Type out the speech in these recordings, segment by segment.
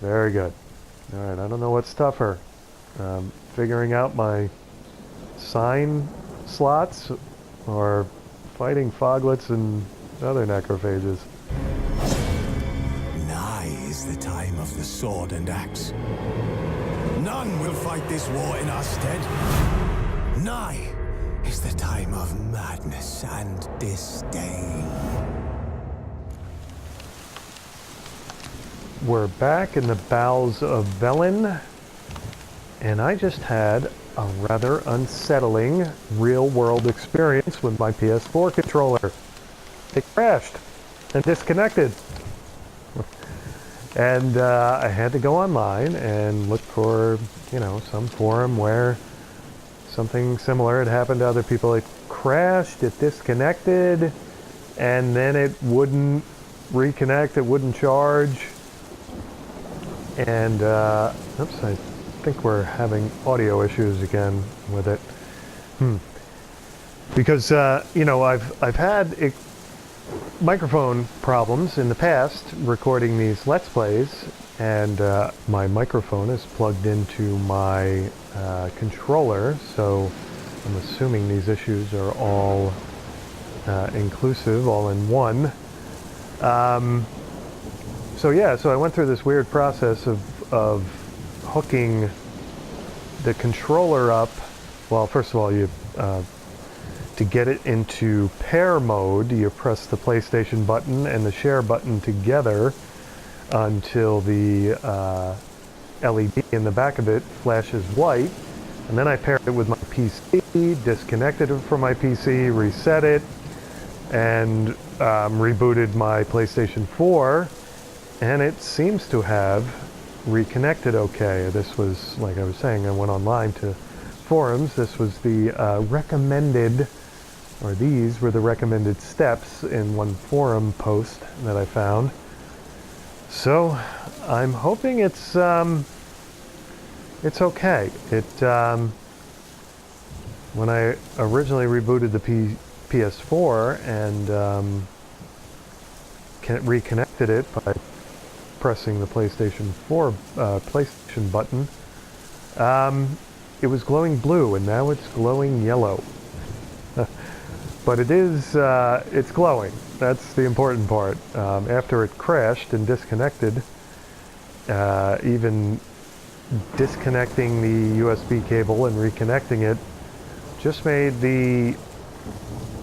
Very good. Alright, I don't know what's tougher. Figuring out my sign slots or fighting foglets and other necrophages. Nigh is the time of the sword and axe. None will fight this war in our stead. Nigh is the time of madness and disdain. We're back in the bowels of Velen, and I just had a rather unsettling real-world experience with my PS4 controller. It crashed and disconnected. And I had to go online and look for, some forum where something similar had happened to other people. It crashed, it disconnected, and then it wouldn't reconnect, it wouldn't charge. And, oops, I think we're having audio issues again with it. Because, I've had microphone problems in the past recording these Let's Plays, and my microphone is plugged into my controller, so I'm assuming these issues are all inclusive, all in one. So I went through this weird process of hooking the controller up. Well, first of all, you to get it into pair mode, you press the PlayStation button and the share button together until the LED in the back of it flashes white. And then I paired it with my PC, disconnected it from my PC, reset it, and rebooted my PlayStation 4. And it seems to have reconnected okay. This was, like I was saying, I went online to forums. This was the recommended, or these were the recommended steps in one forum post that I found. So I'm hoping it's okay. When I originally rebooted the PS4 and reconnected it by pressing the PlayStation 4 PlayStation button, it was glowing blue, and now it's glowing yellow. But it's glowing. That's the important part. After it crashed and disconnected, even disconnecting the USB cable and reconnecting it just made the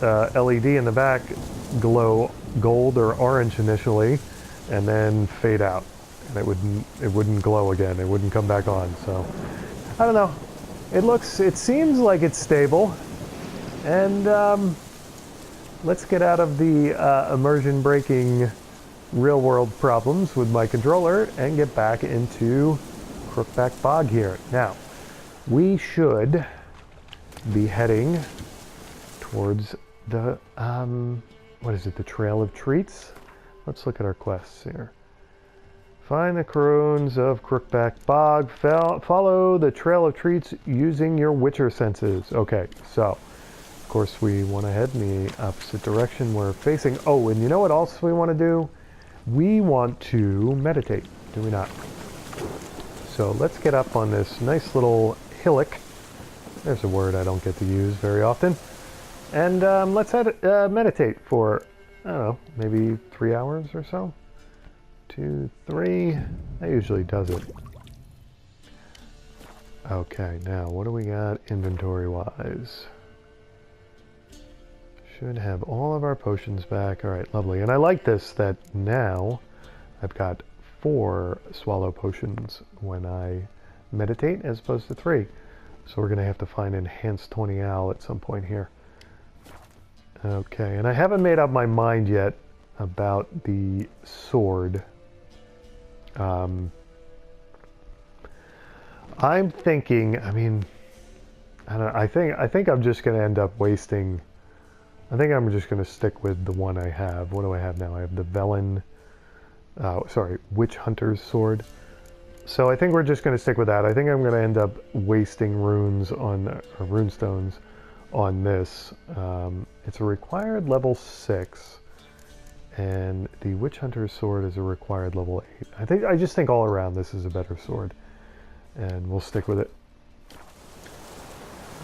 LED in the back glow gold or orange initially, and then fade out, and it wouldn't glow again. It wouldn't come back on. So I don't know. It seems like it's stable, and let's get out of the immersion breaking real world problems with my controller and get back into Crookback Bog here. Now, we should be heading towards the what is it, the Trail of Treats? Let's look at our quests here. Find the ruins of Crookback Bog. Follow the Trail of Treats using your Witcher senses. Okay, so, of course, we went ahead in the opposite direction we're facing. Oh, and you know what else we want to do? We want to meditate, do we not? So let's get up on this nice little hillock. There's a word I don't get to use very often. And let's meditate for, I don't know, maybe 3 hours or so. 2, 3. That usually does it. Okay, now what do we got inventory-wise? Should have all of our potions back. All right, lovely. And I like this, that now I've got 4 swallow potions when I meditate as opposed to 3. So we're going to have to find Enhanced 20 Al at some point here. Okay, and I haven't made up my mind yet about the sword. I'm thinking, I mean, I don't know, I think I'm just going to end up wasting, I think I'm just going to stick with the one I have. What do I have now? I have the Velen, Witch Hunter's sword. So I think we're just going to stick with that. I think I'm going to end up wasting runes on, or runestones on this. It's a required level 6, And the Witch Hunter's sword is a required level 8. I just think all around this is a better sword. And we'll stick with it.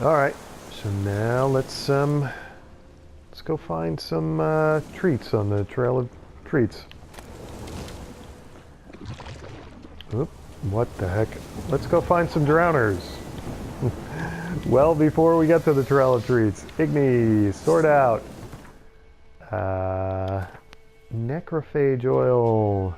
Alright, so now let's go find some treats on the Trail of Treats. Oop, what the heck? Let's go find some drowners. Well, before we get to the Trail of Treats, Igni, sword out. Necrophage oil.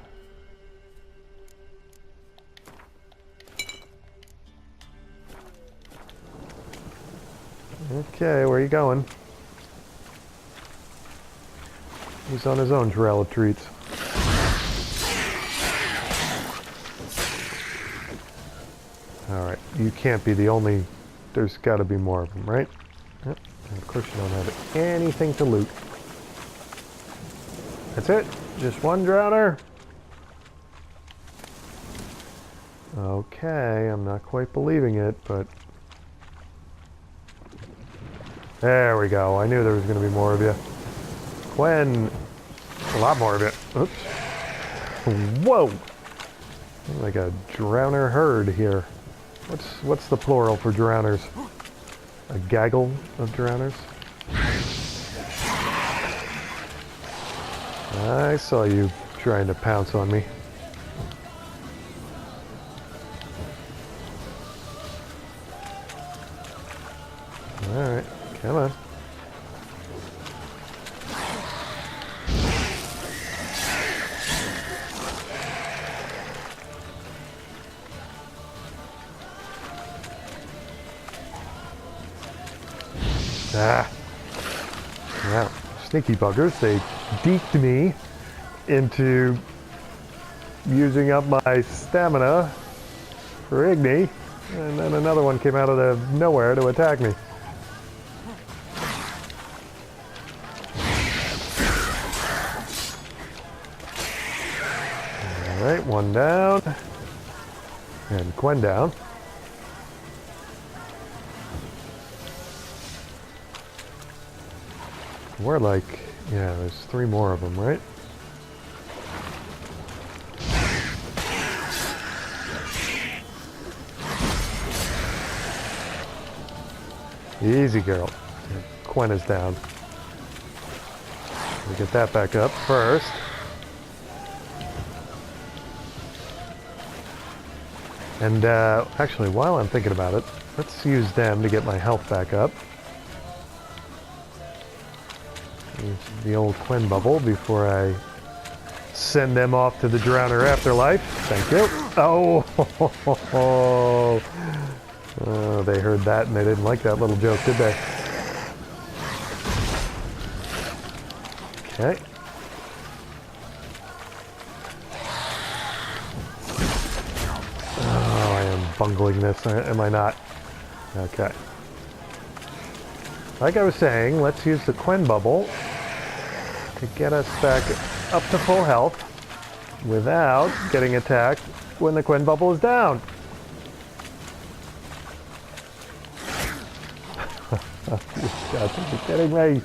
Okay, where are you going? He's on his own Trail of Treats. Alright, you can't be the only... There's got to be more of them, right? Yep. And of course you don't have anything to loot. That's it? Just one drowner? Okay, I'm not quite believing it, but... There we go. I knew there was going to be more of you. Quen. A lot more of it. Oops. Whoa! Like a drowner herd here. What's the plural for drowners? A gaggle of drowners? I saw you trying to pounce on me. Alright, come on. Ah. Wow. Sneaky buggers. They deked me into using up my stamina for Igni, and then another one came out of the nowhere to attack me. Alright, one down. And Quen down. We're like, yeah, there's 3 more of them, right? Easy, girl. Quen is down. We get that back up first. And actually, while I'm thinking about it, let's use them to get my health back up. Use the old Quen bubble before I send them off to the drowner afterlife. Thank you. Oh, oh, they heard that and they didn't like that little joke, did they? Okay. Oh, I am bungling this, am I not? Okay. Like I was saying, let's use the Quen bubble to get us back up to full health without getting attacked when the Quen bubble is down. You got to be kidding me.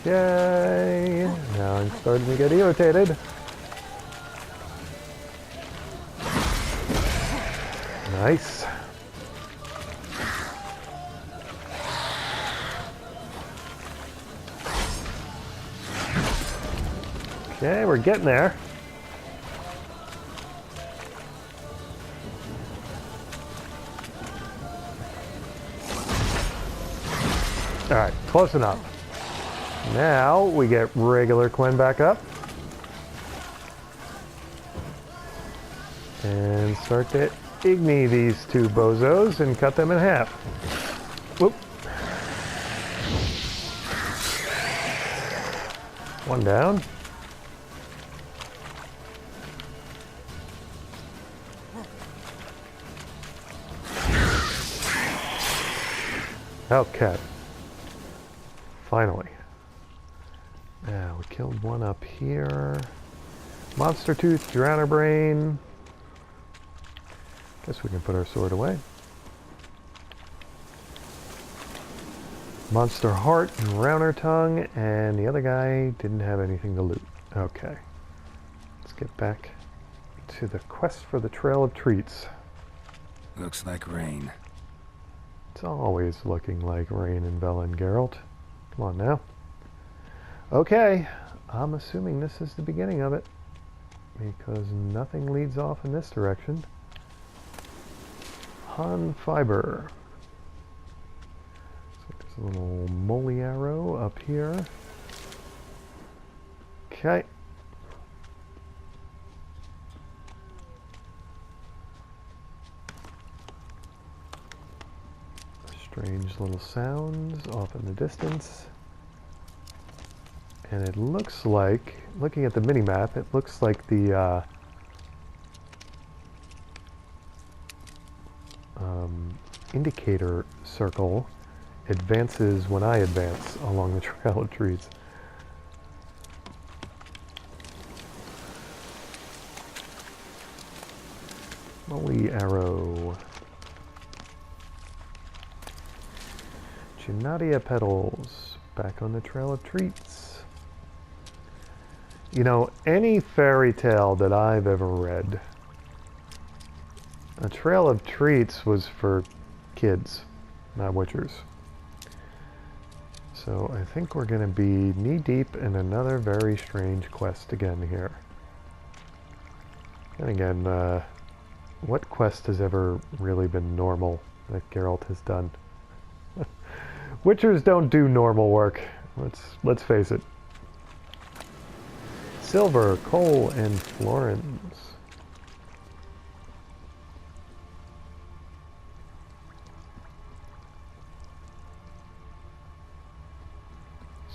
Okay, now I'm starting to get irritated. Nice. Okay, we're getting there. Alright, close enough. Now we get regular Quen back up. And start to Igni these 2 bozos and cut them in half. Whoop. One down. Okay. Finally. Now, we killed one up here. Monster Tooth, Drowner Brain. Guess we can put our sword away. Monster Heart and Rounder Tongue, and the other guy didn't have anything to loot. Okay. Let's get back to the quest for the Trail of Treats. Looks like rain. It's always looking like rain in Bella and Geralt. Come on now. Okay, I'm assuming this is the beginning of it, because nothing leads off in this direction. Han fiber. So there's a little moly arrow up here. Okay. Strange little sounds off in the distance. And it looks like, looking at the mini-map, it looks like the indicator circle advances when I advance along the Trail of Treats. Moly arrow. Genadia petals. Back on the Trail of Treats. You know, any fairy tale that I've ever read, a Trail of Treats was for kids, not witchers. So I think we're going to be knee-deep in another very strange quest again here. And again, what quest has ever really been normal that Geralt has done? Witchers don't do normal work. Let's face it. Silver, coal, and florins.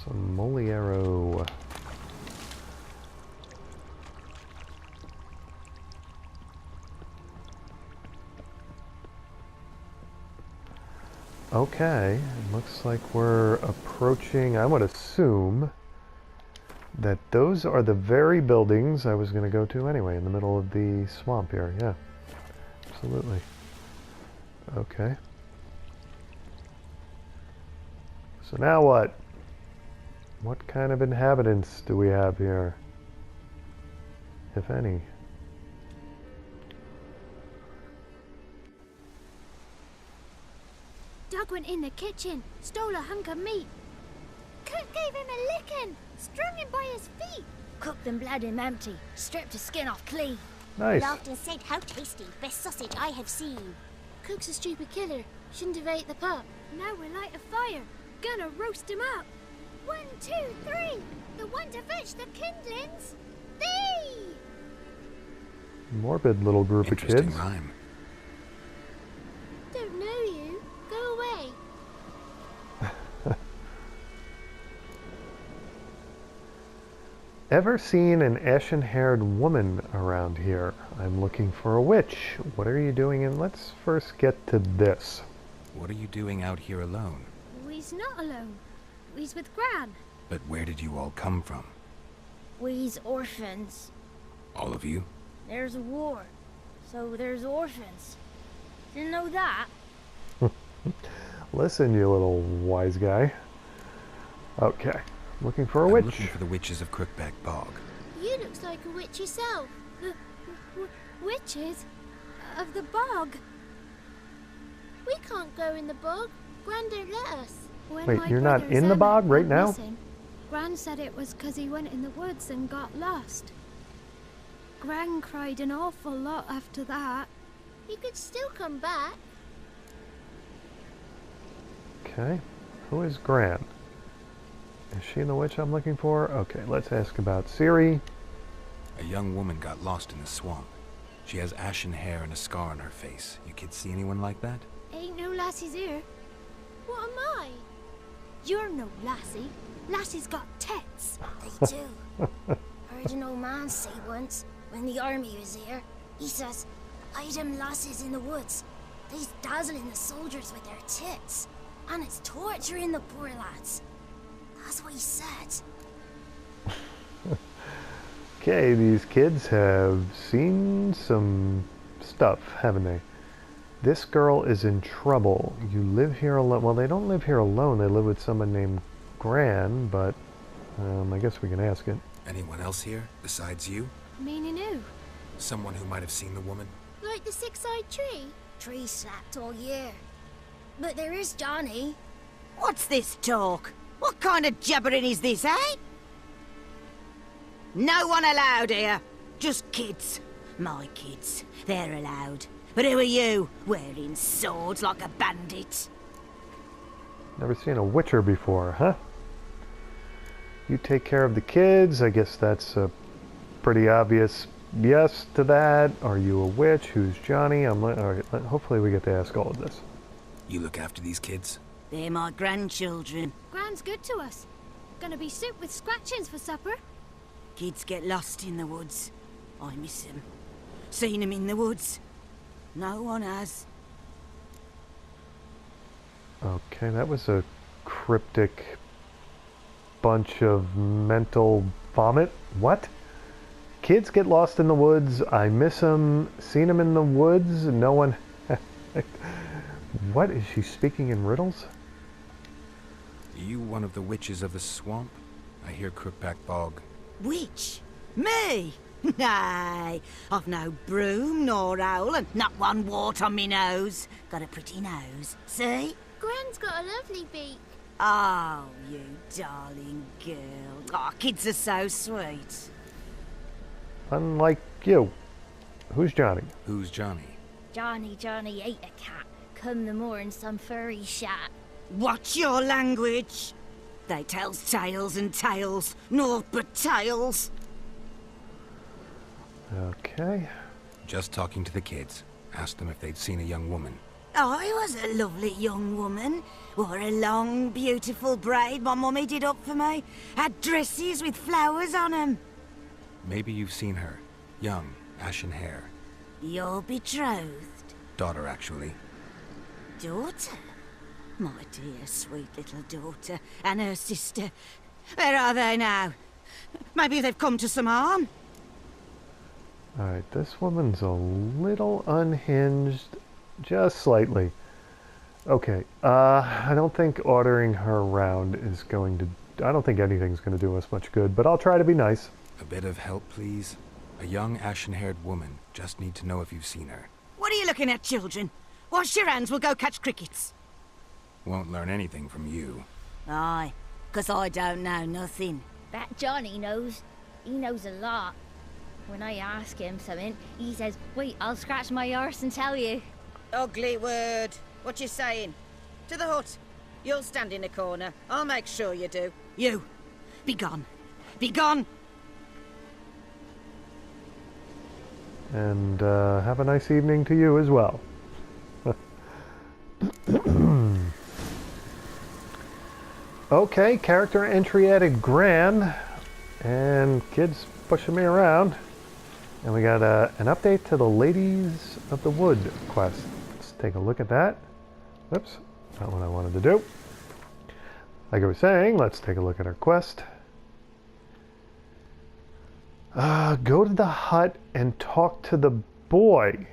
Some moly arrow. Okay, it looks like we're approaching, I would assume that those are the very buildings I was going to go to anyway, in the middle of the swamp here. Yeah, absolutely. Okay. So now what? What kind of inhabitants do we have here? If any. Doug went in the kitchen, stole a hunk of meat. Cook gave him a licking, strung him by his feet. Cooked and bled him empty, stripped his skin off clean. Nice. Laughed and said, "How tasty, best sausage I have seen." Cook's a stupid killer, shouldn't have ate the pup. Now we'll light a fire, gonna roast him up. 1, 2, 3, the one to fetch the kindlings. Thee! Morbid little group of Interesting kids. rhyme. Don't know you. Go away. Ever seen an ashen-haired woman around here? I'm looking for a witch. What are you doing? And let's first get to this. What are you doing out here alone? We's not alone. We's with Gran. But where did you all come from? We's orphans. All of you? There's a war, so there's orphans. Didn't know that. Listen, you little wise guy. Okay, looking for a I'm witch. looking for the witches of Crookback Bog. You looks like a witch yourself. Witches? Of the bog? We can't go in the bog. Gran don't let us. When Wait, my you're not brother in the Emmett bog right went now? missing, Gran said it was 'cause he went in the woods and got lost. Gran cried an awful lot after that. He could still come back. Okay, who is Gran? Is she the witch I'm looking for? Okay, let's ask about Ciri. A young woman got lost in the swamp. She has ashen hair and a scar on her face. You kids see anyone like that? Ain't no lassies here. What am I? You're no lassie. Lassie's got tits. They do. Heard an old man say once, when the army was here, he says, "Hide them lasses in the woods. They's dazzling the soldiers with their tits. And it's torturing the poor lads." That's what he said. Okay, these kids have seen some stuff, haven't they? This girl is in trouble. You live here alone. Well, they don't live here alone. They live with someone named Gran, but I guess we can ask it. Anyone else here besides you? Meaning who? Someone who might have seen the woman? Like the six-eyed tree? Tree slapped all year. But there is Johnny. What's this talk? What kind of jabbering is this, eh? No one allowed here. Just kids. My kids. They're allowed. But who are you, wearing swords like a bandit? Never seen a witcher before, huh? You take care of the kids. I guess that's a pretty obvious yes to that. Are you a witch? Who's Johnny? All right, hopefully we get to ask all of this. You look after these kids? They're my grandchildren. Gran's good to us. Gonna be soup with scratchings for supper. Kids get lost in the woods. I miss them. Seen them in the woods. No one has. Okay, that was a cryptic bunch of mental vomit. What? Kids get lost in the woods. I miss them. Seen them in the woods. No one... What? Is she speaking in riddles? Are you one of the witches of the swamp? I hear Crookback Bog. Witch? Me? Nay, I've no broom nor owl and not one wart on me nose. Got a pretty nose, see? Gran's got a lovely beak. Oh, you darling girl. Oh, kids are so sweet. Unlike you. Who's Johnny? Who's Johnny? Johnny ate a cat. Come the more in some furry shat. Watch your language. They tells tales and tales, naught but tales. Okay. Just talking to the kids. Asked them if they'd seen a young woman. I was a lovely young woman. Wore a long, beautiful braid my mummy did up for me. Had dresses with flowers on 'em. Maybe you've seen her. Young, ashen hair. Your betrothed? Daughter, actually. Daughter? My dear, sweet little daughter. And her sister. Where are they now? Maybe they've come to some harm. Alright, this woman's a little unhinged. Just slightly. Okay, I don't think ordering her around is going to... I don't think anything's going to do us much good, but I'll try to be nice. A bit of help, please? A young, ashen-haired woman. Just need to know if you've seen her. What are you looking at, children? Wash your hands, we'll go catch crickets. Won't learn anything from you. Aye, 'cause I don't know nothing. That Johnny knows. He knows a lot. When I ask him something, he says, wait, I'll scratch my arse and tell you. Ugly word. What you saying? To the hut. You'll stand in a corner. I'll make sure you do. You. Be gone. Be gone. And have a nice evening to you as well. Okay, character entry added Gran. And kids pushing me around. And we got an update to the Ladies of the Wood quest. Let's take a look at that. Whoops, not what I wanted to do. Like I was saying, let's take a look at our quest. Go to the hut and talk to the boy.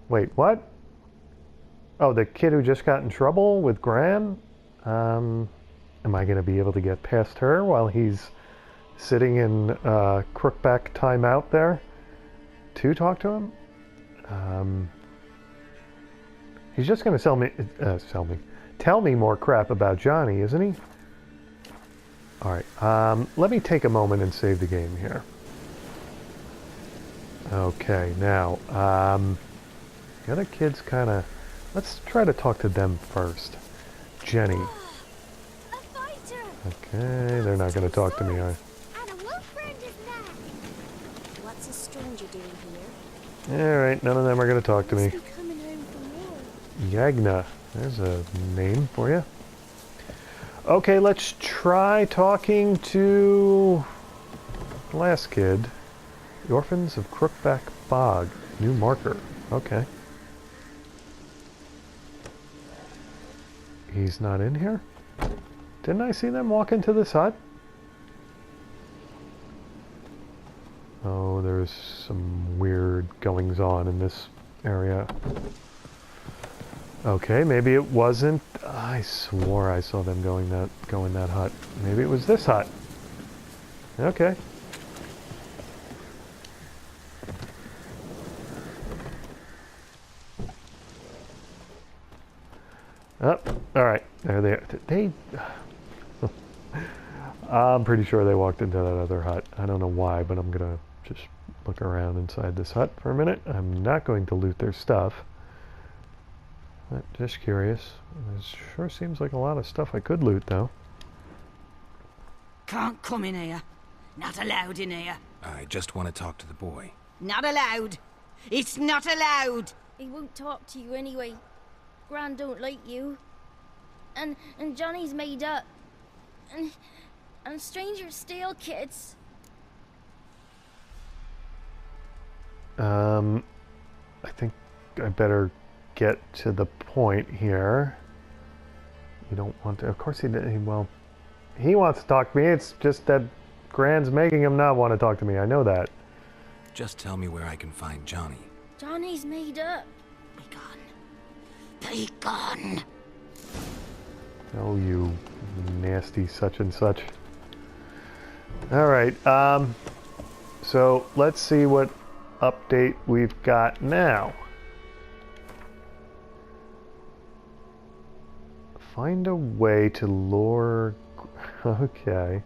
Wait, what? Oh, the kid who just got in trouble with Gran? Am I going to be able to get past her while he's sitting in crookback timeout there to talk to him? He's just going to tell me more crap about Johnny, isn't he? All right, let me take a moment and save the game here. Okay, now, the other kids kind of... Let's try to talk to them first. Jenny. A fighter! Okay, they're not going to talk to me, are they? And a wolf friend is there! What's a stranger doing here? Alright, none of them are going to talk to me. Must be coming home from war. Yagna. There's a name for you. Okay, let's try talking to the last kid. The Orphans of Crookback Bog. New marker. Okay. He's not in here? Didn't I see them walk into this hut? Oh, there's some weird goings on in this area. Okay, maybe it wasn't. I swore I saw them go in that hut. Maybe it was this hut. Okay. Oh, all right. There they are. They. I'm pretty sure they walked into that other hut. I don't know why, but I'm gonna just look around inside this hut for a minute. I'm not going to loot their stuff. But just curious. It sure seems like a lot of stuff I could loot, though. Can't come in here. Not allowed in here. I just want to talk to the boy. Not allowed. It's not allowed. He won't talk to you anyway. Gran don't like you. And Johnny's made up. And strangers steal kids. I think I better get to the point here. You don't want to... Of course well, he wants to talk to me. It's just that Gran's making him not want to talk to me. I know that. Just tell me where I can find Johnny. Johnny's made up. Be gone. Be gone. Oh, you nasty such and such. All right. So let's see what update we've got now. Find a way to lure... Okay.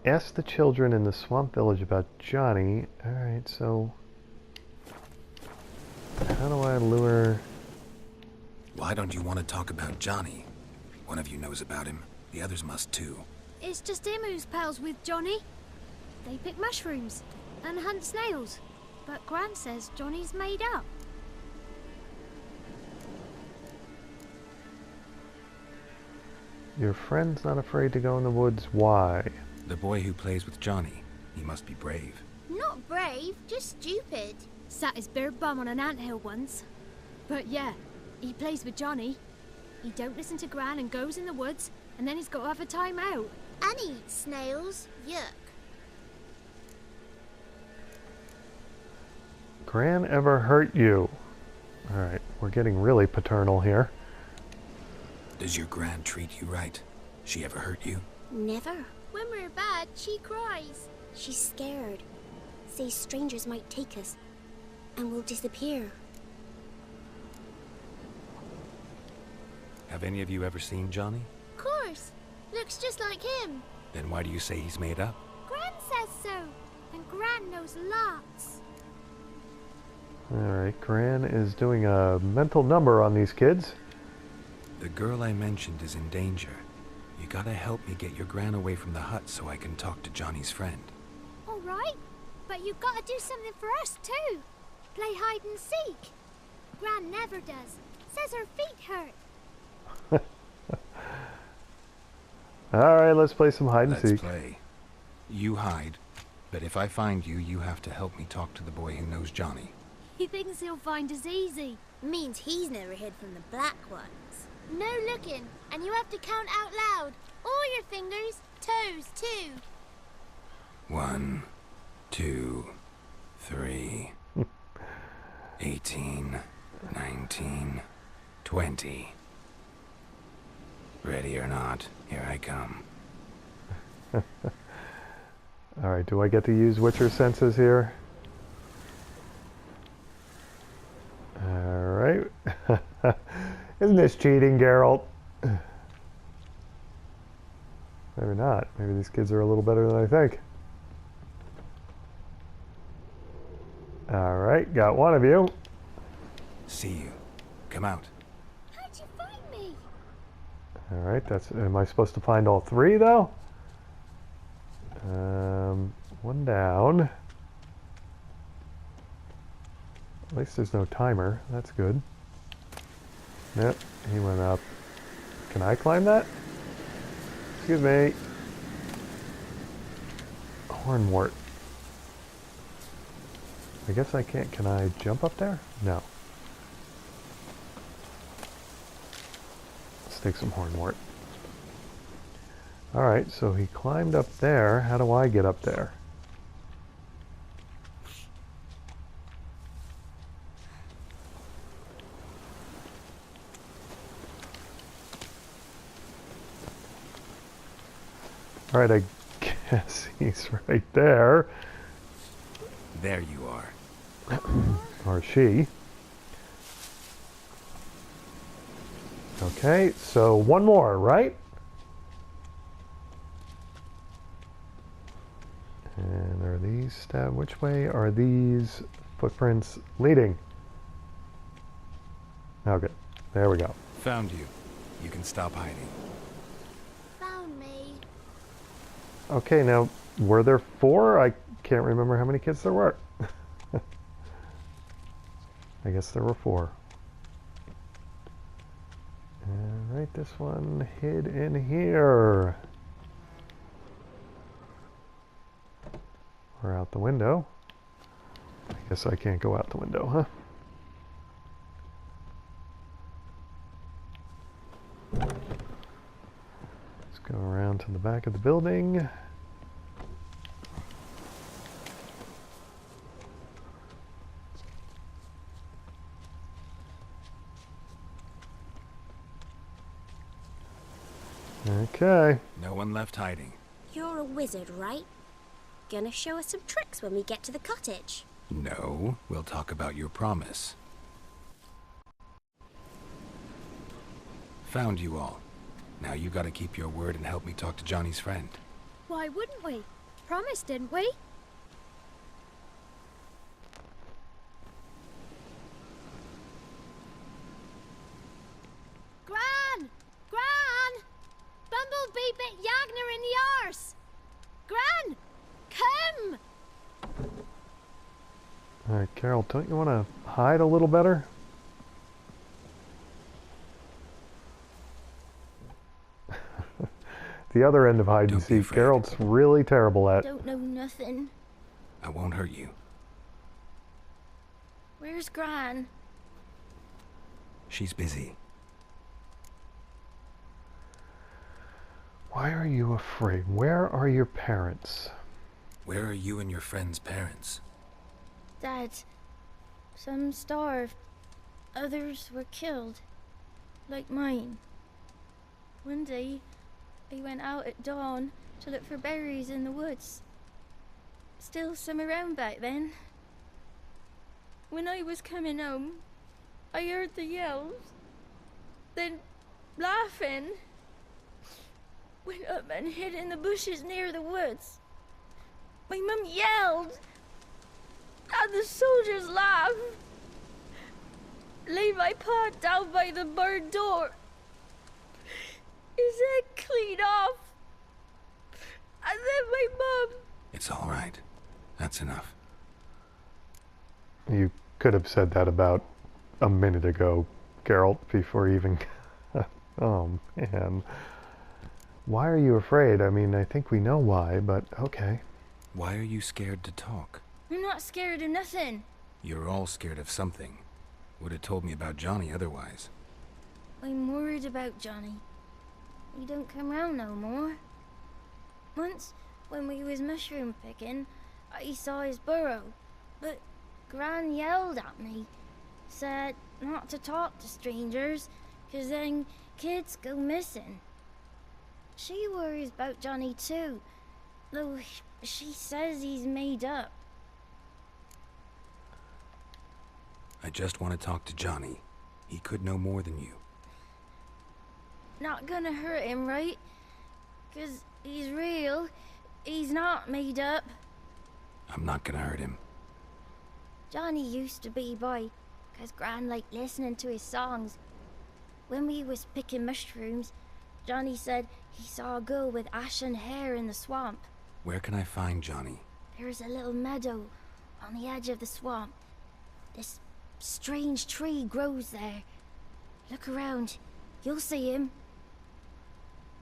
Ask the children in the swamp village about Johnny. Alright, so... How do I lure... Why don't you want to talk about Johnny? One of you knows about him. The others must too. It's just him who's pals with Johnny. They pick mushrooms and hunt snails. But Gran says Johnny's made up. Your friend's not afraid to go in the woods. Why? The boy who plays with Johnny. He must be brave. Not brave, just stupid. Sat his bare bum on an anthill once. But yeah, he plays with Johnny. He don't listen to Gran and goes in the woods, and then he's got to have a time out. And he eats snails. Yuck. Gran ever hurt you? Alright, we're getting really paternal here. Does your Gran treat you right? She ever hurt you? Never. When we're bad, she cries. She's scared. Says strangers might take us, and we'll disappear. Have any of you ever seen Johnny? Of course. Looks just like him. Then why do you say he's made up? Gran says so. And Gran knows lots. Alright, Gran is doing a mental number on these kids. The girl I mentioned is in danger. You gotta help me get your Gran away from the hut so I can talk to Johnny's friend. All right. But you gotta do something for us too. Play hide and seek. Gran never does. Says her feet hurt. Alright, let's play some hide and Let's seek. play. You hide, but if I find you, you have to help me talk to the boy who knows Johnny. He thinks he'll find us easy. Means he's never hid from the black ones. No looking, and you have to count out loud. All your fingers, toes too. 1, 2, 3, 18, 19, 20. Ready or not, here I come. Alright, do I get to use Witcher senses here? Alright. Isn't this cheating, Geralt? Maybe not. Maybe these kids are a little better than I think. Alright, got one of you. See you. Come out. How'd you find me? Alright, am I supposed to find all three, though? One down. At least there's no timer. That's good. Yep, he went up. Can I climb that? Excuse me. Hornwort. I guess I can't. Can I jump up there? No. Let's take some hornwort. Alright, so he climbed up there. How do I get up there? All right, I guess he's right there. There you are. Or she. Okay, so one more, right? And are these stab? Which way are these footprints leading? Okay, there we go. Found you. You can stop hiding. Found me. Okay, now, were there 4? I can't remember how many kids there were. I guess there were 4. All right, this one hid in here. Or out the window. I guess I can't go out the window, huh? Let's go around to the back of the building. Okay. No one left hiding. You're a wizard, right? Gonna show us some tricks when we get to the cottage. No, we'll talk about your promise. Found you all. Now you gotta keep your word and help me talk to Johnny's friend. Why wouldn't we? Promised, didn't we? Gran! Gran! Bumblebee bit Yagner in the arse! Gran! Come! All right, Carol, don't you want to hide a little better? The other end of hide and Don't be seek, afraid. Geralt's really terrible at. Don't know nothing. I won't hurt you. Where's Gran? She's busy. Why are you afraid? Where are your parents? Where are you and your friend's parents? Dad. Some starved. Others were killed. Like mine. One day, I went out at dawn to look for berries in the woods. Still some around back then. When I was coming home, I heard the yells. Then, laughing. Went up and hid in the bushes near the woods. My mum yelled. And the soldiers laughed. Laid my pa down by the barn door. His head clean off. And then my mum. It's all right. That's enough. You could have said that about a minute ago, Geralt, before even... Oh, man. Why are you afraid? I mean, I think we know why, but okay. Why are you scared to talk? I'm not scared of nothing. You're all scared of something. Would have told me about Johnny otherwise. I'm worried about Johnny. He don't come round no more. Once, when we was mushroom picking, I saw his burrow, but Gran yelled at me, said not to talk to strangers, 'cause then kids go missing. She worries about Johnny too, though she says he's made up. I just want to talk to Johnny. He could know more than you. Not gonna hurt him, right? 'Cause he's real. He's not made up. I'm not gonna hurt him. Johnny used to be boy, 'cause Gran liked listening to his songs. When we was picking mushrooms, Johnny said he saw a girl with ashen hair in the swamp. Where can I find Johnny? There's a little meadow on the edge of the swamp. This strange tree grows there. Look around. You'll see him.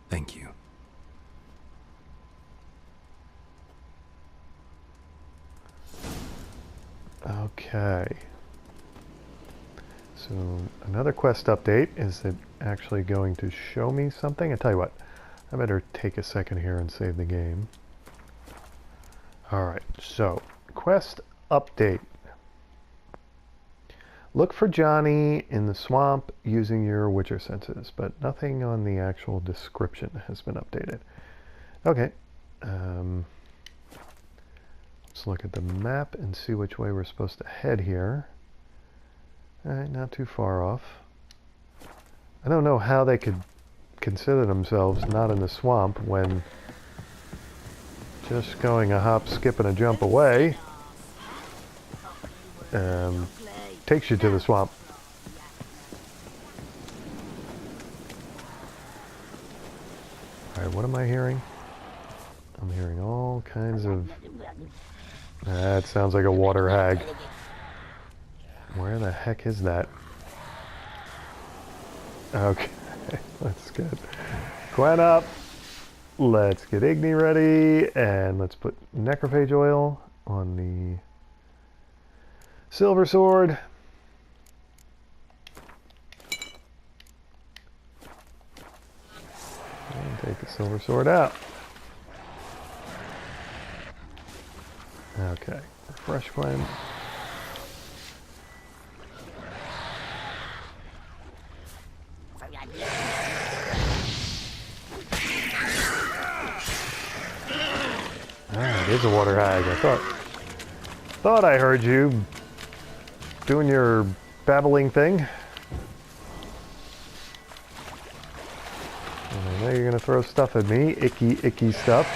Thank you. Okay. So another quest update. Is it actually going to show me something? I tell you what, I better take a second here and save the game. Alright, so quest update. Look for Johnny in the swamp using your Witcher senses, but nothing on the actual description has been updated. Okay. Let's look at the map and see which way we're supposed to head here. Alright, not too far off. I don't know how they could consider themselves not in the swamp when just going a hop, skip, and a jump away takes you to the swamp. Alright, what am I hearing? I'm hearing all kinds of... That sounds like a water hag. Where the heck is that? Okay, that's good. Gwen up. Let's get Igni ready, and let's put necrophage oil on the silver sword. And take the silver sword out. Okay, refresh Gwen. It is a water hag. I thought I heard you doing your babbling thing. And I know you're gonna throw stuff at me, icky stuff.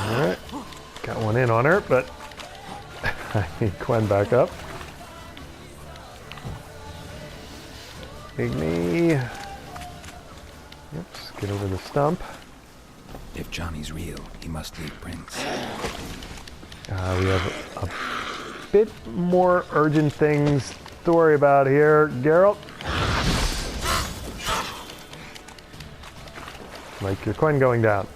All right, got one in on her, but I need Gwen back up. Igni. Yep, just get over the stump. If Johnny's real, he must leave prints. We have a bit more urgent things to worry about here, Geralt. Like your Gwen going down.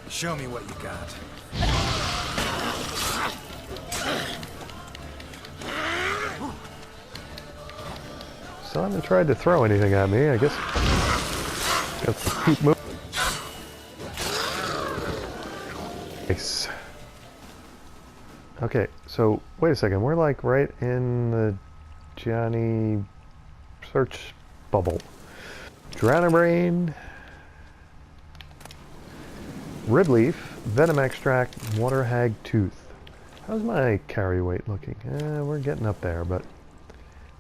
Show me what you got. So I haven't tried to throw anything at me. I guess got to keep moving. Nice. Okay, so wait a second. We're like right in the Johnny search bubble. Drownerbrain, Ribleaf, Venom Extract, Water Hag Tooth. How's my carry weight looking? We're getting up there, but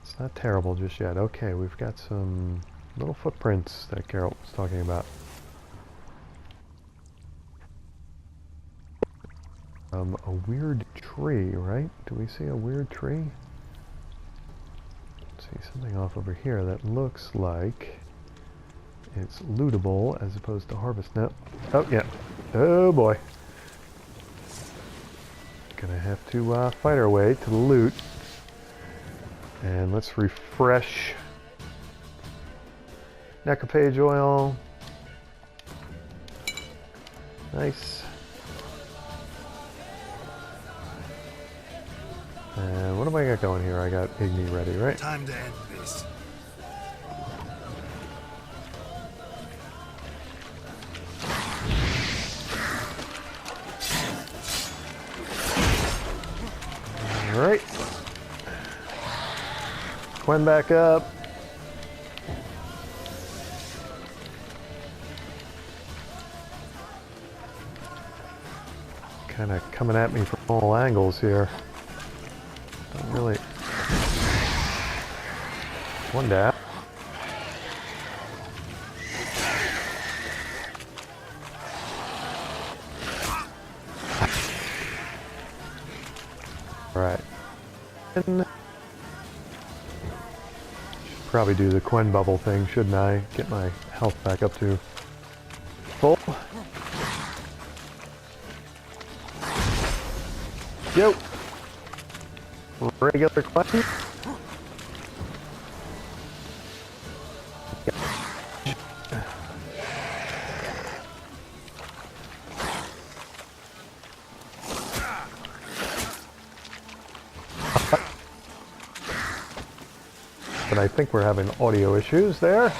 it's not terrible just yet. Okay, we've got some little footprints that Geralt was talking about. A weird tree, right? Do we see a weird tree? See something off over here that looks like it's lootable as opposed to harvest. No. Oh, yeah. Oh, boy. Gonna have to fight our way to the loot. And let's refresh. Necropage oil. Nice. And what have I got going here? I got Igni ready, right? Time to end this. Alright. Gwen back up. Kind of coming at me from all angles here. Don't really. One down. Alright. Should probably do the Gwen bubble thing, shouldn't I? Get my health back up to full. Yo! Regular Gwen. But I think we're having audio issues there.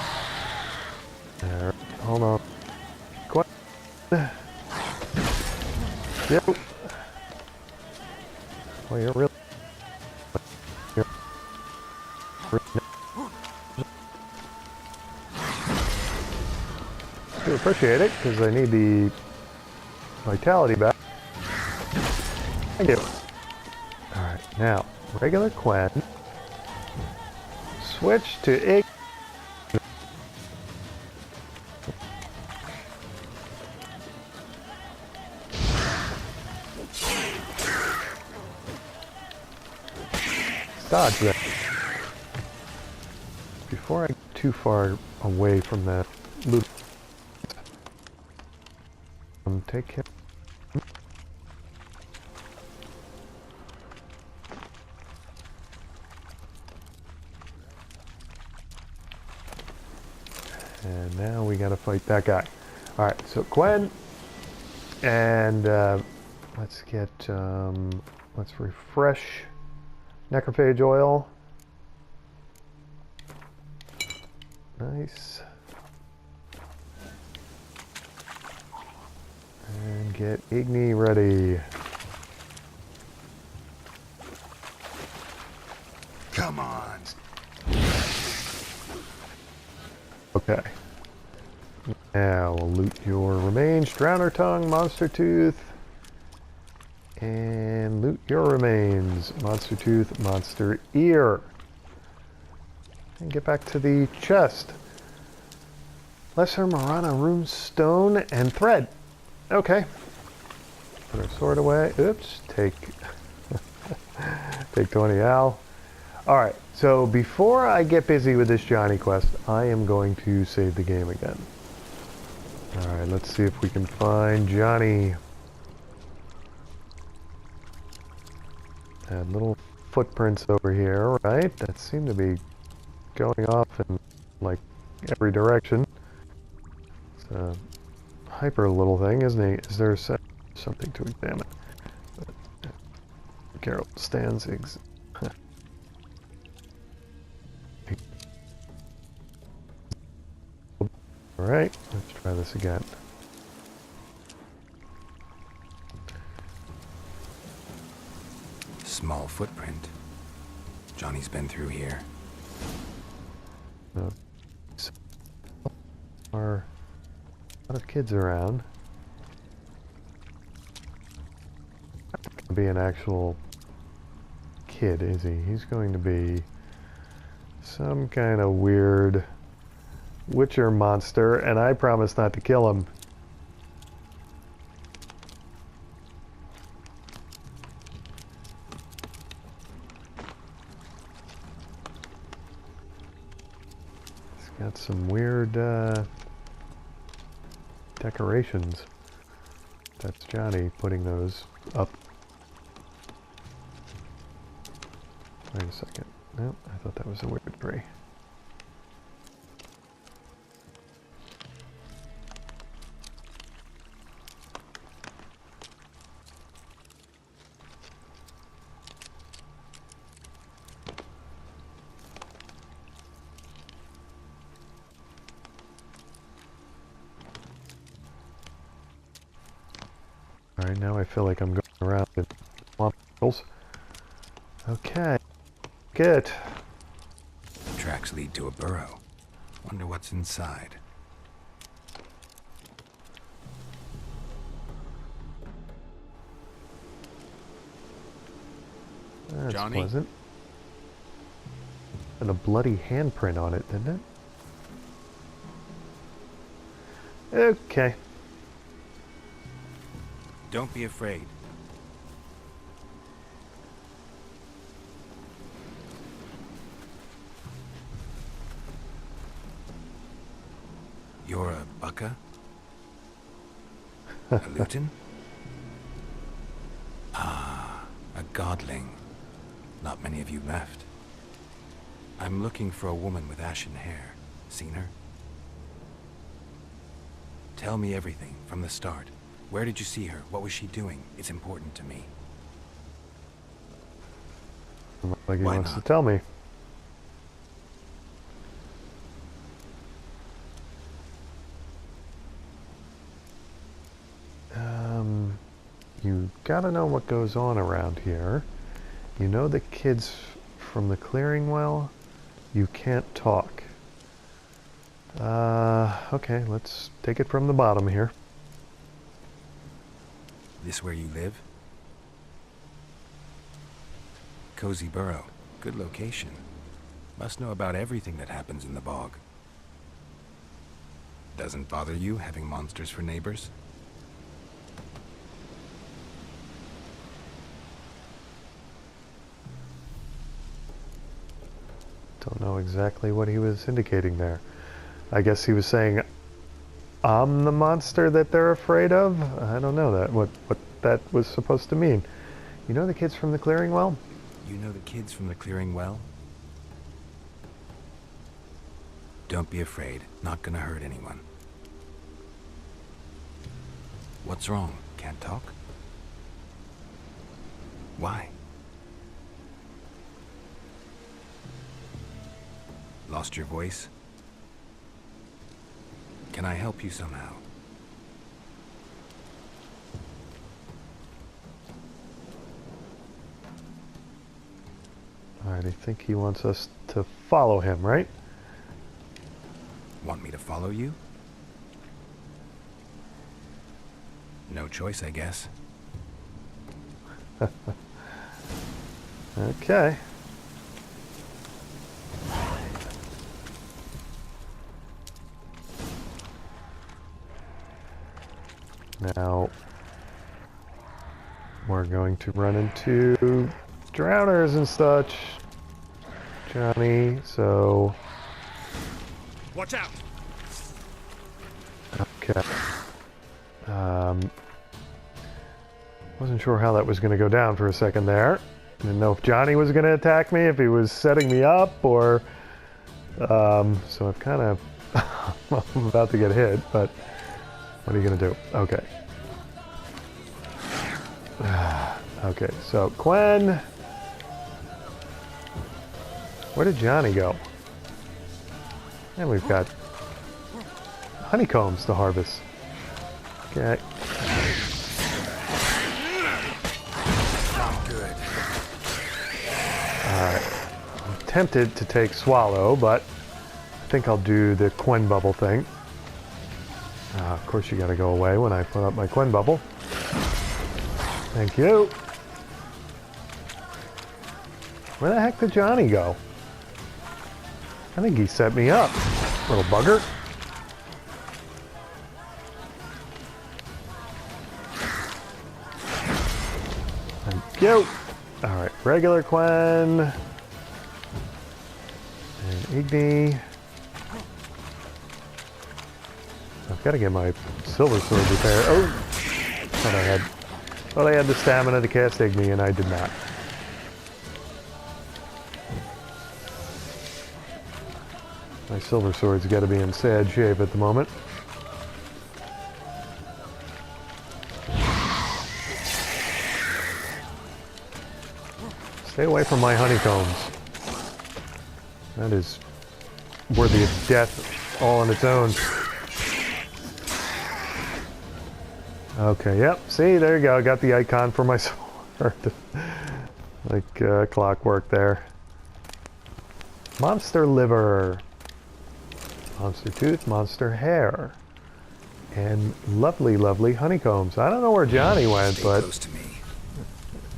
Yep. Well, you're really... I do appreciate it, because I need the vitality back. Thank you. Alright, now, regular Quen. Switch to Ig. Dodge that. Before I get too far away from that loop, take care. And now we gotta fight that guy. Alright, so Quen, and let's get, let's refresh necrophage oil. Nice. And get Igni ready. Come on. Okay. Now we'll loot your remains. Drowner tongue, monster tooth. And loot your remains. Monster tooth, monster ear. And get back to the chest. Lesser Marana rune stone and thread. Okay. Put our sword away. Oops. Take 20 Al. Alright, so before I get busy with this Johnny quest, I am going to save the game again. Alright, let's see if we can find Johnny. Had little footprints over here, right? That seem to be going off in like every direction. It's a hyper little thing, isn't he? Is there something to examine? Geralt stands Alright, let's try this again. Small footprint. Johnny's been through here. No. Are a lot of kids around. Not going to be an actual kid, is he? He's going to be some kind of weird Witcher monster, and I promise not to kill him. He's got some weird decorations. That's Johnny putting those up. Wait a second. Nope, I thought that was a weird tree. Alright, now I feel like I'm going around in swamp circles. Okay. Good. The tracks lead to a burrow. Wonder what's inside. That's Johnny? pleasant. And a bloody handprint on it, didn't it? Okay. Don't be afraid. You're a Bucka? A Luton? Ah, a Godling. Not many of you left. I'm looking for a woman with ashen hair. Seen her? Tell me everything, from the start. Where did you see her? What was she doing? It's important to me. Looks like he Why wants to not? tell me. You gotta know what goes on around here. You know the kids from the clearing well? You can't talk. Okay, let's take it from the bottom here. This where you live? Cozy burrow. Good location. Must know about everything that happens in the bog. Doesn't bother you having monsters for neighbors? Don't know exactly what he was indicating there. I guess he was saying, I'm the monster that they're afraid of? I don't know that. What that was supposed to mean. You know the kids from the clearing well? You know the kids from the clearing well? Don't be afraid. Not gonna hurt anyone. What's wrong? Can't talk? Why? Lost your voice? Can I help you somehow? Alright, I think he wants us to follow him, right? Want me to follow you? No choice, I guess. Okay. Now, we're going to run into drowners and such, Johnny, so... Watch out! Okay. Wasn't sure how that was going to go down for a second there. Didn't know if Johnny was going to attack me, if he was setting me up, or... so I've kind of... I'm about to get hit, but what are you going to do? Okay. Okay, so Quen... Where did Johnny go? And we've got honeycombs to harvest. Okay. Good. Alright. I'm tempted to take Swallow, but I think I'll do the Quen bubble thing. Of course you gotta go away when I put up my Quen bubble. Thank you. Where the heck did Johnny go? I think he set me up, little bugger. Thank you. Alright, regular Quen. And Igni. I've got to get my silver sword repaired. Oh! Thought I had the stamina to cast Igni, and I did not. My silver sword's got to be in sad shape at the moment. Stay away from my honeycombs. That is worthy of death all on its own. Okay, yep. See, there you go. I got the icon for my sword. Like clockwork there. Monster liver. Monster tooth, monster hair. And lovely, lovely honeycombs. I don't know where Johnny went, Stay but... close to me.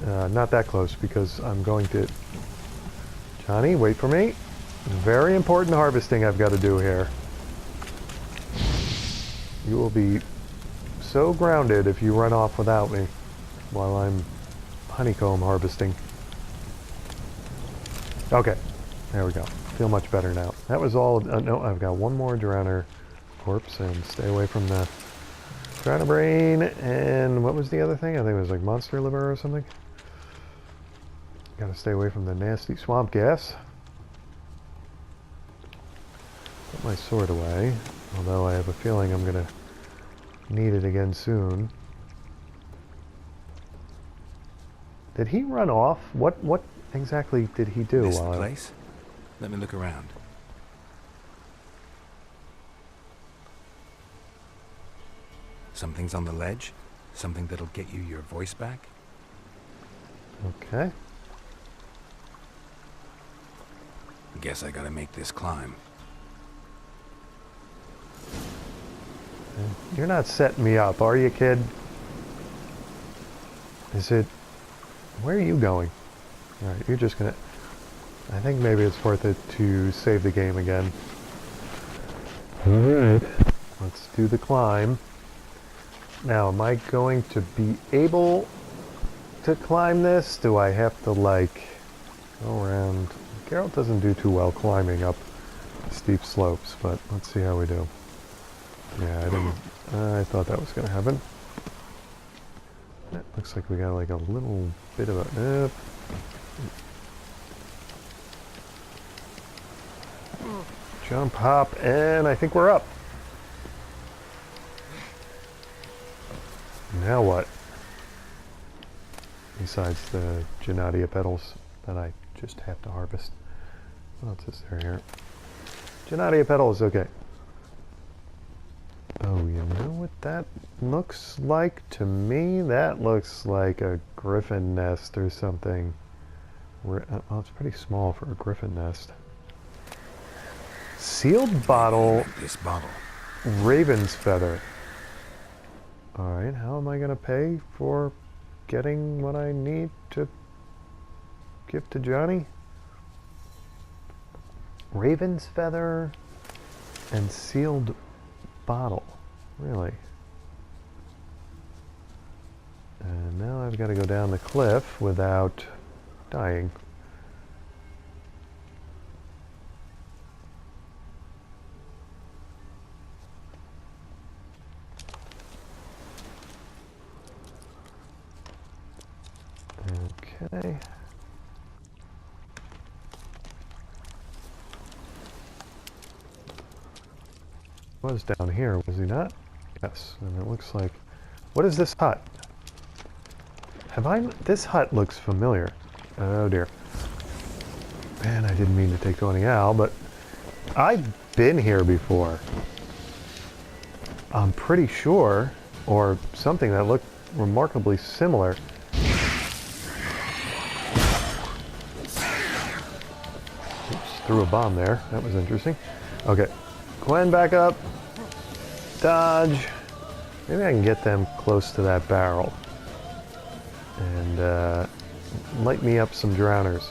Not that close, because I'm going to... Johnny, wait for me. Very important harvesting I've got to do here. You will be so grounded if you run off without me while I'm honeycomb harvesting. Okay, there we go. Feel much better now. That was all... no, I've got one more drowner corpse, and stay away from the drowner brain. And what was the other thing? I think it was like monster liver or something. Gotta stay away from the nasty swamp gas. Put my sword away, although I have a feeling I'm gonna need it again soon. Did he run off? What exactly did he do? This the place? Let me look around. Something's on the ledge? Something that'll get you your voice back? Okay. Guess I gotta make this climb. You're not setting me up, are you, kid? Is it... Where are you going? Alright, you're just gonna... I think maybe it's worth it to save the game again. Alright. Let's do the climb. Now, am I going to be able to climb this? Do I have to, like, go around... Geralt doesn't do too well climbing up steep slopes, but let's see how we do. Yeah, I didn't... I thought that was going to happen. It looks like we got like a little bit of a... Jump, hop, and I think we're up. Now what? Besides the Genadia petals that I just have to harvest. What else is there here? Genadia petals, okay. Oh, you know what that looks like to me? That looks like a griffin nest or something. Well, it's pretty small for a griffin nest. Sealed bottle. This bottle. Raven's feather. Alright, how am I going to pay for getting what I need to give to Johnny? Raven's feather and sealed bottle. Really? And now I've got to go down the cliff without dying. Okay. Was down here, was he not? Yes, and it looks like... What is this hut? Have I... This hut looks familiar. Oh dear. Man, I didn't mean to take Tony out, but... I've been here before. I'm pretty sure, or something that looked remarkably similar. Oops, threw a bomb there. That was interesting. Okay. Gwen, back up. Dodge. Maybe I can get them close to that barrel. And light me up some drowners.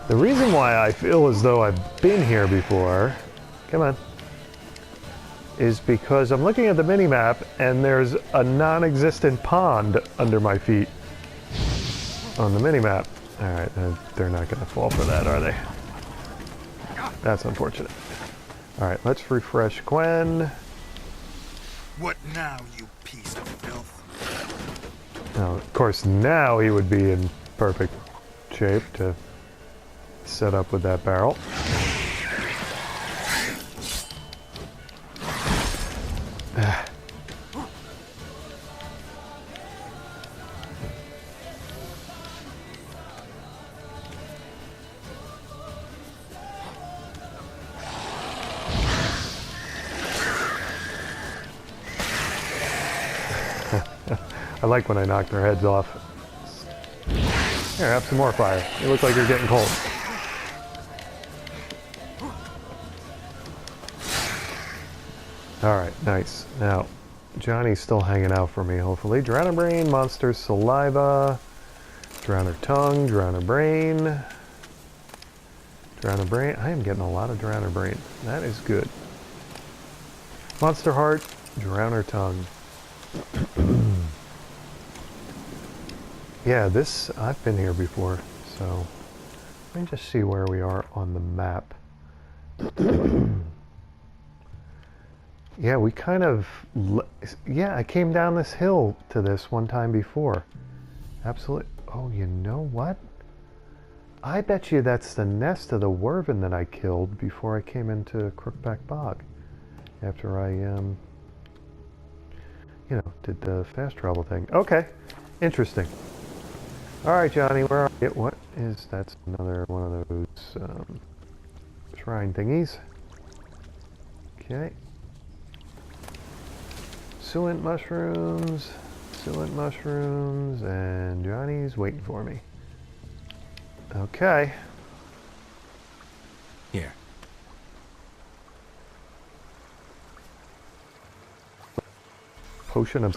The reason why I feel as though I've been here before, come on, is because I'm looking at the mini-map and there's a non-existent pond under my feet on the mini-map. Alright, they're not going to fall for that, are they? That's unfortunate. Alright, let's refresh Gwen. What now, you piece of filth? Now, of course, now he would be in perfect shape to set up with that barrel. I like when I knock their heads off. Here, have some more fire. You look like you're getting cold. Alright, nice. Now, Johnny's still hanging out for me, hopefully. Drowner brain, monster saliva, drowner tongue, drowner brain. Drowner brain. I am getting a lot of drowner brain. That is good. Monster heart, drowner tongue. Yeah, this, I've been here before, so let me just see where we are on the map. Yeah, we kind of, yeah, I came down this hill to this one time before. Absolutely. Oh, you know what? I bet you that's the nest of the Werven that I killed before I came into Crookback Bog. After I, you know, did the fast travel thing. Okay, interesting. Alright, Johnny, where are you? What is... That's another one of those shrine thingies. Okay. Suent mushrooms. Psyllium mushrooms, and Johnny's waiting for me. Okay. Here. Potion of...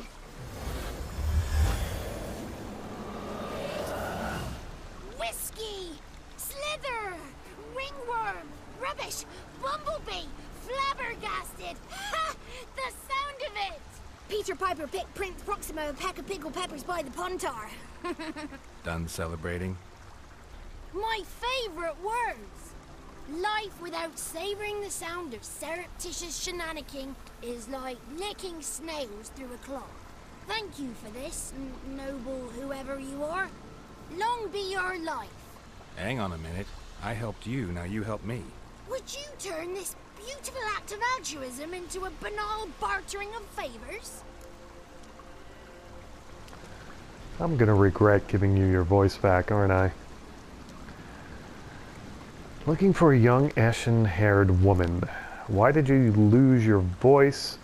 Whiskey! Slither! Ringworm! Rubbish! Bumblebee! Flabbergasted! Ha! The sound of it! Peter Piper picked Prince Proxima a pack of pickled peppers by the Pontar. Done celebrating? My favourite words! Life without savouring the sound of surreptitious shenanigans is like licking snails through a cloth. Thank you for this, noble whoever you are. Long be your life. Hang on a minute. I helped you, now you help me. Would you turn this beautiful act of altruism into a banal bartering of favours? I'm gonna regret giving you your voice back, aren't I? Looking for a young, ashen-haired woman. Why did you lose your voice?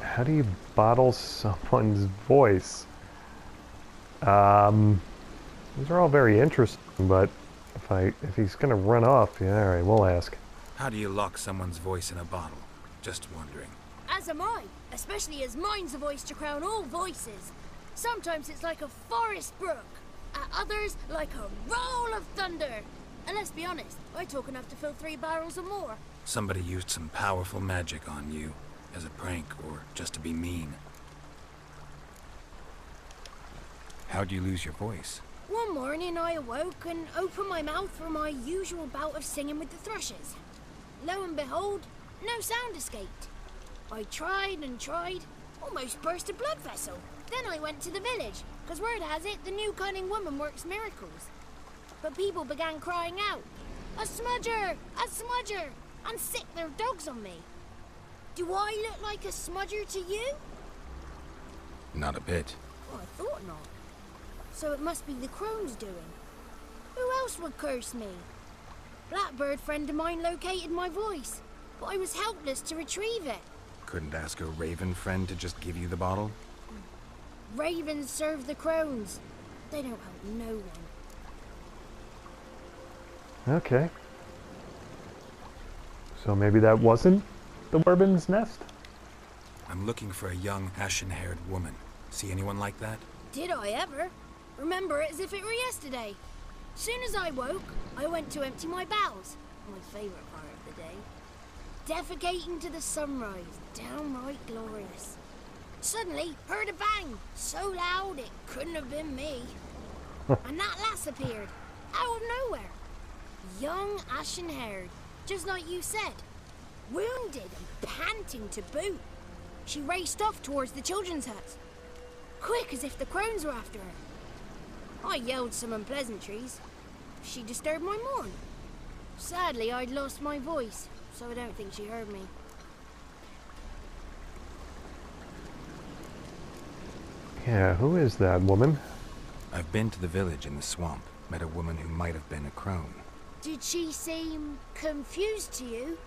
How do you bottle someone's voice? These are all very interesting, but if he's gonna run off, yeah, all right, we'll ask. How do you lock someone's voice in a bottle? Just wondering. As am I, especially as mine's a voice to crown all voices. Sometimes it's like a forest brook, at others like a roll of thunder. And let's be honest, I talk enough to fill 3 barrels or more. Somebody used some powerful magic on you, as a prank or just to be mean. How'd you lose your voice? One morning I awoke and opened my mouth for my usual bout of singing with the thrushes. Lo and behold, no sound escaped. I tried and tried, almost burst a blood vessel. Then I went to the village, because word has it the new cunning woman works miracles. But people began crying out, "A smudger! A smudger!" and sick their dogs on me. Do I look like a smudger to you? Not a bit. Oh, I thought not. So it must be the crone's doing. Who else would curse me? Blackbird friend of mine located my voice, but I was helpless to retrieve it. Couldn't ask a raven friend to just give you the bottle? Ravens serve the crones. They don't help no one. Okay. So maybe that wasn't the Werbin's nest? I'm looking for a young, ashen-haired woman. See anyone like that? Did I ever? Remember it as if it were yesterday. Soon as I woke, I went to empty my bowels. My favourite part of the day. Defecating to the sunrise. Downright glorious. Suddenly, heard a bang. So loud it couldn't have been me. And that lass appeared. Out of nowhere. Young, ashen-haired. Just like you said. Wounded and panting to boot. She raced off towards the children's hut. Quick as if the crones were after her. I yelled some unpleasantries. She disturbed my morn. Sadly, I'd lost my voice, so I don't think she heard me. Yeah, who is that woman? I've been to the village in the swamp. Met a woman who might have been a crone. Did she seem confused to you?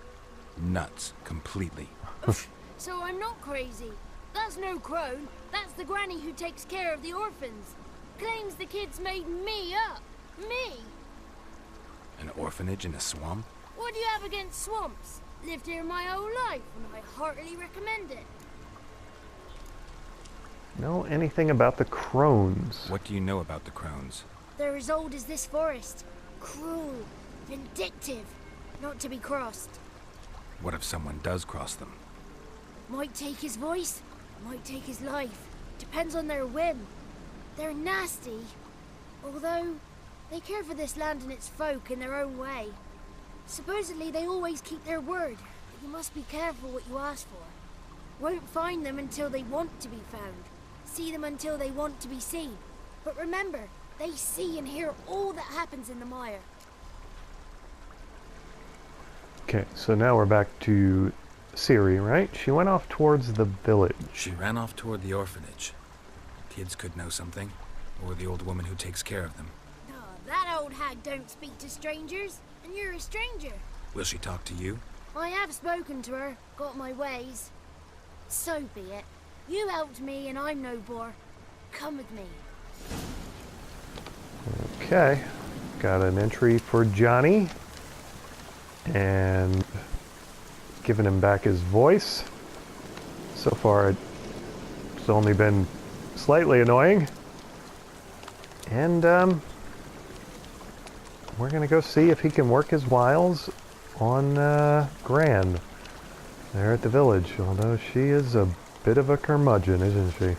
Nuts. Completely. So I'm not crazy. That's no crone. That's the granny who takes care of the orphans. Claims the kids made me up. Me! An orphanage in a swamp? What do you have against swamps? Lived here my whole life, and I heartily recommend it. Know anything about the crones? What do you know about the crones? They're as old as this forest. Cruel, vindictive, not to be crossed. What if someone does cross them? Might take his voice, might take his life. Depends on their whim. They're nasty, although they care for this land and its folk in their own way. Supposedly they always keep their word, but you must be careful what you ask for. Won't find them until they want to be found. See them until they want to be seen. But remember, they see and hear all that happens in the mire. Okay, so now we're back to Ciri, right? She went off towards the village. She ran off toward the orphanage. Kids could know something, or the old woman who takes care of them. Oh, that old hag don't speak to strangers, and you're a stranger. Will she talk to you? I have spoken to her, got my ways. So be it. You helped me and I'm no bore. Come with me. Okay, got an entry for Johnny, and giving him back his voice. So far, it's only been slightly annoying. And we're gonna go see if he can work his wiles on Gran there at the village. Although she is a bit of a curmudgeon, isn't she?